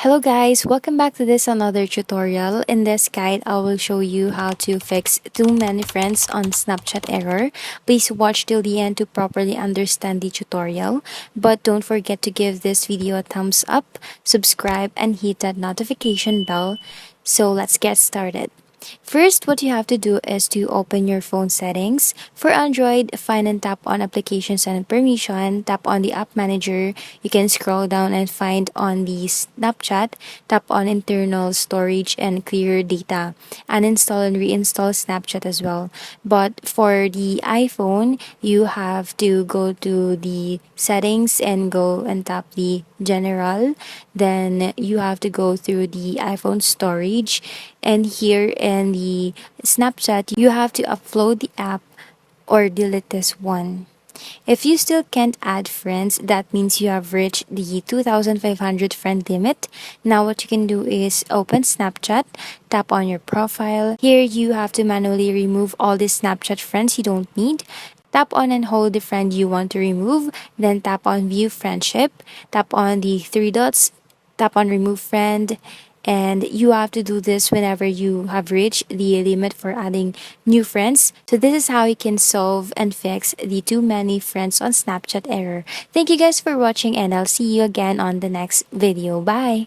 Hello guys, welcome back to this another tutorial. In this guide, I will show you how to fix too many friends on Snapchat error. Please watch till the end to properly understand the tutorial. But don't forget to give this video a thumbs up, subscribe, and hit that notification bell. So let's get started. First, what you have to do is to open your phone settings. For Android, find and tap on applications and permission, tap on the app manager. You can scroll down and find on the Snapchat, tap on internal storage and clear data. Uninstall and reinstall Snapchat as well. But for the iPhone, you have to go to the settings and go and tap the general. Then you have to go through the iPhone storage, and here in the Snapchat, you have to upload the app or delete this one. If you still can't add friends, that means you have reached the 2,500 friend limit. Now what you can do is open Snapchat, tap on your profile. Here you have to manually remove all the Snapchat friends you don't need. Tap on and hold the friend you want to remove, then tap on view friendship, tap on the three dots, tap on remove friend, and you have to do this whenever you have reached the limit for adding new friends. So this is how you can solve and fix the too many friends on Snapchat error. Thank you guys for watching, and I'll see you again on the next video. Bye!